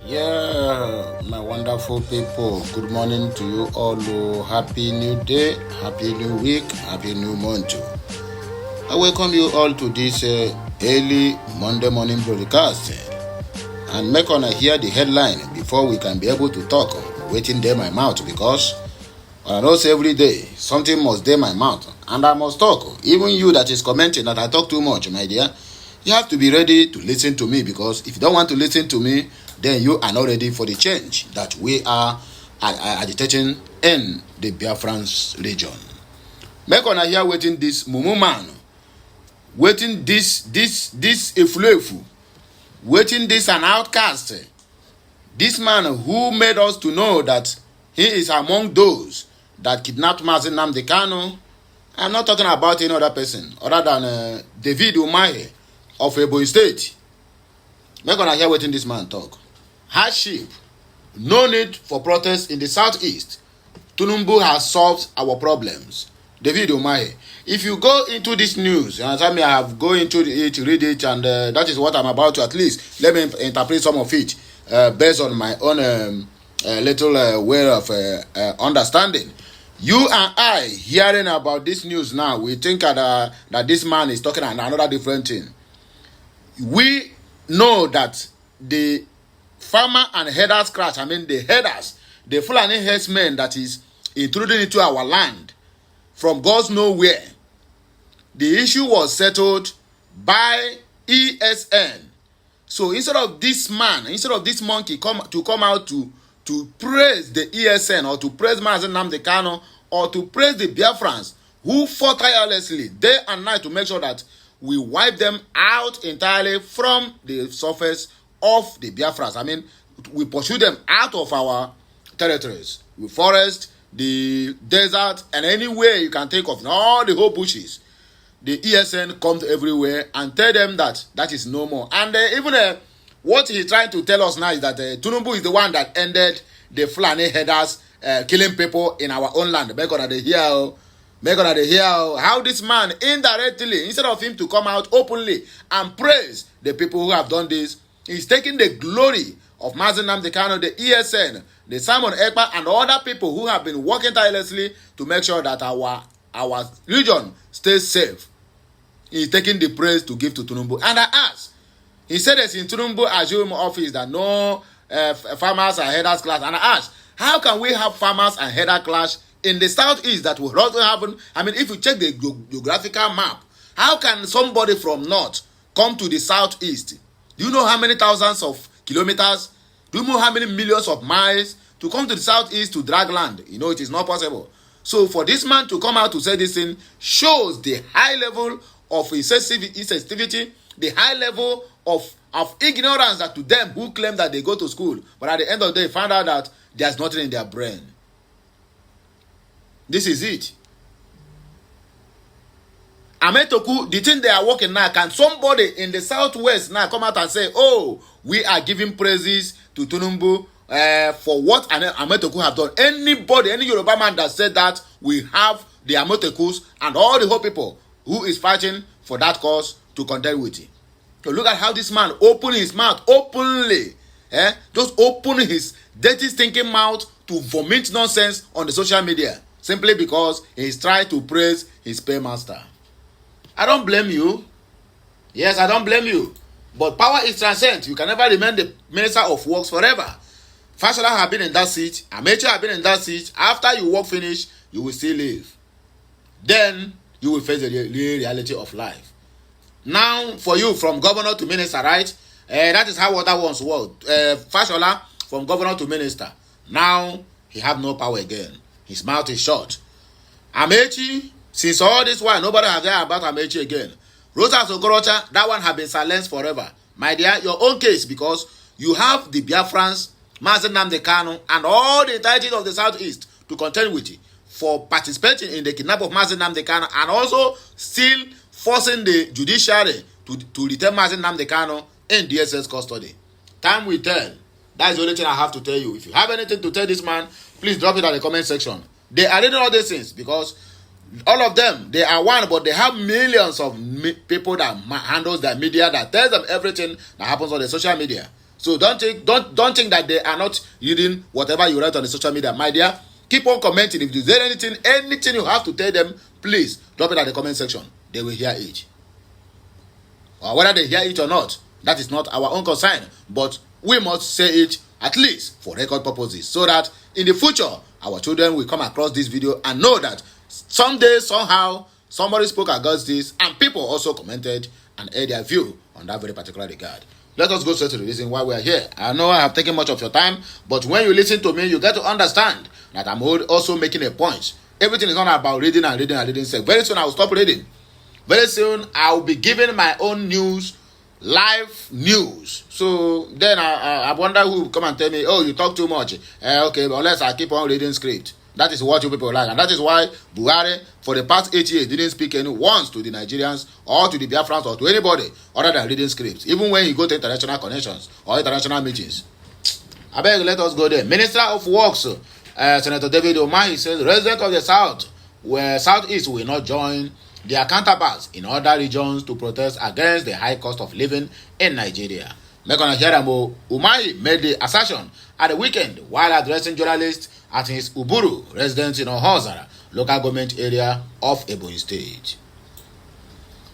Yeah, my wonderful people, good morning to you all. Happy new day, happy new week, happy new month. I welcome you all to this early Monday morning broadcast. And make on hear the headline before we can be able to talk. Waiting there my mouth because I know say every day something must dey my mouth and I must talk. Even you that is commenting that I talk too much, my dear, you have to be ready to listen to me, because if you don't want to listen to me, then you are not ready for the change that we are agitating in the Biafrans region. Make on hear waiting this mumu man, waiting this efulefu, waiting this an outcast. This man who made us to know that he is among those that kidnapped Mazi Nnamdi Kanu. I'm not talking about any other person other than David Umahi of Ebonyi State. We're gonna hear what this man talk. Hardship, no need for protest in the southeast. Tinubu has solved our problems. David Umahi. If you go into this news, and I have go into it, read it, and that is what I'm about to at least let me interpret some of it based on my own little way of understanding. You and I hearing about this news now, we think that this man is talking another different thing. We know that the farmer and headers crash, the headers, the Fulani herdsmen that is intruding into our land from God's nowhere. The issue was settled by ESN. So instead of this monkey come out to praise the ESN or to praise Mazi Nnamdi Kanu or to praise the Biafrans who fought tirelessly day and night to make sure that we wipe them out entirely from the surface of the Biafrans. We pursue them out of our territories. We forest, the desert, and anywhere you can think of, all the whole bushes. The ESN comes everywhere and tell them that is no more. And even what he's trying to tell us now is that Tinubu is the one that ended the Fulani headers killing people in our own land. Make on the hear how this man indirectly, instead of him to come out openly and praise the people who have done this, he's taking the glory of Mazi Nnamdi Kanu, the ESN, the Simon Ekpa, and other people who have been working tirelessly to make sure that our region stays safe. He's taking the praise to give to Tinubu. And I ask, he said this in Tinubu assume office that no farmers and headers clash. And I ask, how can we have farmers and header clash in the southeast that will also happen? If you check the geographical map, how can somebody from north come to the southeast? Do you know how many thousands of kilometers? Do you know how many millions of miles to come to the southeast to drag land? It is not possible. So for this man to come out to say this thing shows the high level of insensitivity, the high level of ignorance that to them who claim that they go to school, but at the end of the day find out that there's nothing in their brain. This is it. Ametoku, the thing they are working now, can somebody in the southwest now come out and say, oh, we are giving praises to Tinubu for what Ametoku have done? Anybody, any Yoruba man that said that, we have the Ametokus and all the whole people who is fighting for that cause to contend with it. So look at how this man opened his mouth openly. Just open his dirty stinking mouth to vomit nonsense on the social media simply because he's trying to praise his paymaster. I don't blame you. Yes, I don't blame you. But power is transcent. You can never remain the minister of works forever. Fashola have been in that seat. Amechi have been in that seat. After you work finish, you will still leave. Then you will face the reality of life. Now, for you, from governor to minister, right? That is how other ones work. Fashola, from governor to minister. Now, he have no power again. His mouth is shut. Amechi, since all this while, nobody has heard about Amechi again. Rosa Sokorocha, that one have been silenced forever. My dear, your own case, because you have the Biafrans, Mazi Nnamdi Kanu, and all the entities of the southeast to contend with you for participating in the kidnap of Mazi Nnamdi Kanu and also still forcing the judiciary to return Mazi Nnamdi Kanu in DSS custody. Time will tell. That is the only thing I have to tell you. If you have anything to tell this man, please drop it in the comment section. They are reading all these things because all of them, they are one, but they have millions of people that handles their media, that tells them everything that happens on the social media. So don't think that they are not reading whatever you write on the social media. My dear, keep on commenting. If there's anything you have to tell them, please drop it at the comment section. They will hear it. Or whether they hear it or not, that is not our own concern. But we must say it at least for record purposes, so that in the future our children will come across this video and know that someday, somehow, somebody spoke against this and people also commented and aired their view on that very particular regard. Let us go straight to the reason why we are here. I know I have taken much of your time, but when you listen to me, you get to understand that I'm also making a point. Everything is not about reading and reading and reading. So very soon I will stop reading. Very soon I will be giving my own news, live news. So then I wonder who will come and tell me, oh, you talk too much. Okay, but unless I keep on reading script. That is what you people like. And that is why Buhari, for the past 8 years, didn't speak once to the Nigerians or to the Biafrans or to anybody other than reading scripts. Even when he go to international connections or international meetings. I beg, let us go there. Minister of Works, Senator David Umahi, says residents of the South, where Southeast will not join their counterparts in other regions to protest against the high cost of living in Nigeria. Umahi made the assertion at the weekend while addressing journalists at his Uburu residence in Ohozara, local government area of Ebonyi State.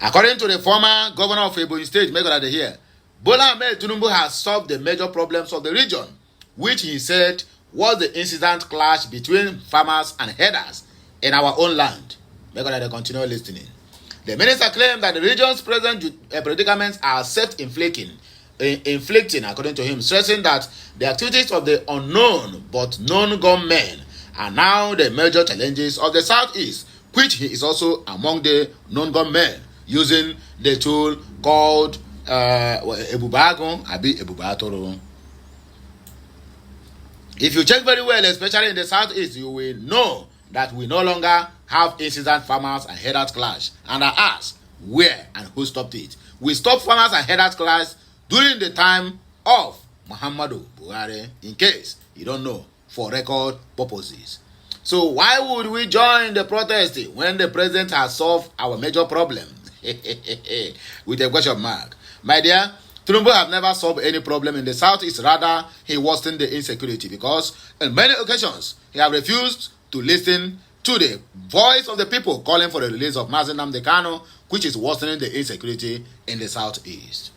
According to the former governor of Ebonyi State, Bola Ahmed Tinubu has solved the major problems of the region, which he said was the incident clash between farmers and herders in our own land. Make sure they continue listening. The minister claimed that the region's present predicaments are self-inflicting, according to him, stressing that the activities of the unknown but known gunmen are now the major challenges of the Southeast, which he is also among the known gunmen, using the tool called Ebubagon Abi Ebubatoro. If you check very well, especially in the Southeast, you will know that we no longer have incident farmers and herders clash. And I ask, where and who stopped it? We stopped farmers and herders clash during the time of Muhammadu Buhari, in case you don't know, for record purposes. So why would we join the protest when the president has solved our major problem? With a question mark. My dear, Tinubu have never solved any problem in the Southeast. Rather, he worsened the insecurity because on many occasions he have refused to listen to the voice of the people calling for the release of Mazi Nnamdi Kanu, which is worsening the insecurity in the Southeast.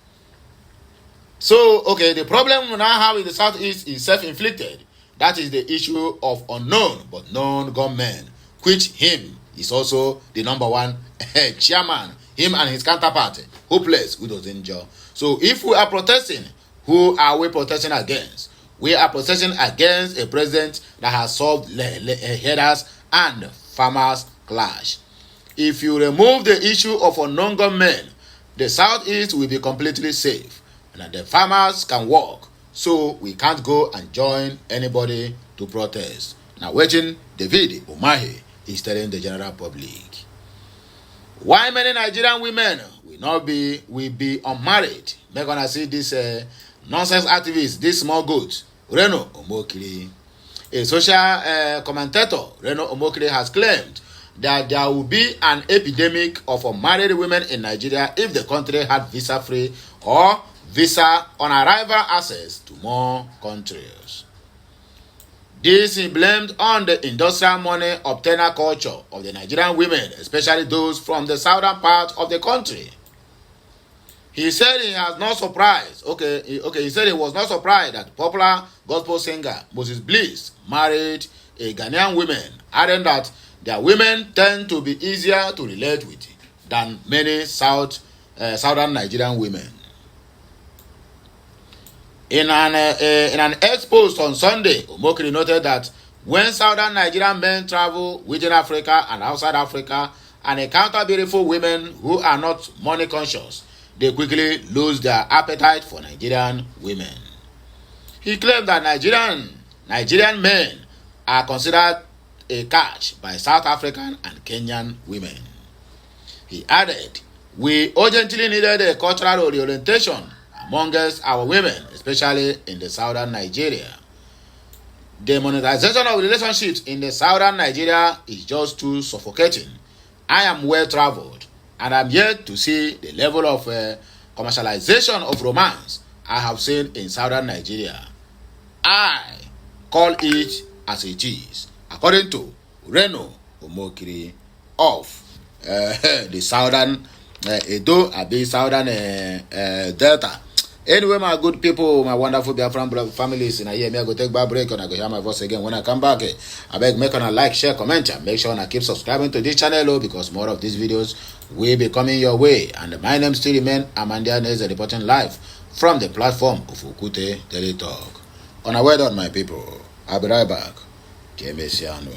So, okay, the problem we now have in the Southeast is self-inflicted. That is the issue of unknown but known gunmen, which him is also the number one chairman, him and his counterpart, hopeless, who doesn't injure. So if we are protesting, who are we protesting against? We are protesting against a president that has solved herders and farmers clash. If you remove the issue of unknown gunmen, the Southeast will be completely safe and the farmers can work. So we can't go and join anybody to protest. Now waiting, David Umahi is telling the general public. Why many Nigerian women will be unmarried? We're gonna see this nonsense activist, this small goat, Reno Omokiri. A social commentator, Reno Omokiri, has claimed that there will be an epidemic of unmarried women in Nigeria if the country had visa-free or visa on arrival access to more countries. This he blamed on the industrial money obtainer culture of the Nigerian women, especially those from the southern part of the country. He said he has not surprised. He said he was not surprised that popular gospel singer Moses Bliss married a Ghanaian woman, adding that their women tend to be easier to relate with than many southern Nigerian women. In an ex-post on Sunday, Omokiri noted that when southern Nigerian men travel within Africa and outside Africa and encounter beautiful women who are not money conscious, they quickly lose their appetite for Nigerian women. He claimed that Nigerian men are considered a catch by South African and Kenyan women. He added, we urgently needed a cultural reorientation amongst our women, especially in the southern Nigeria. The monetization of relationships in the southern Nigeria is just too suffocating. I am well traveled and I'm yet to see the level of commercialization of romance I have seen in southern Nigeria. I call it as it is, according to Reno Omokiri of the southern Edo, Abi southern Delta. Anyway, my good people, my wonderful Biafran families, in a year, I go take back break and I go hear my voice again when I come back. I beg, make a like, share, comment, and make sure I keep subscribing to this channel because more of these videos will be coming your way. And my name still remains Amandia Nez, reporting live from the platform of Ukute Daily Talk. On a word on my people, I'll be right back. Kemesiano.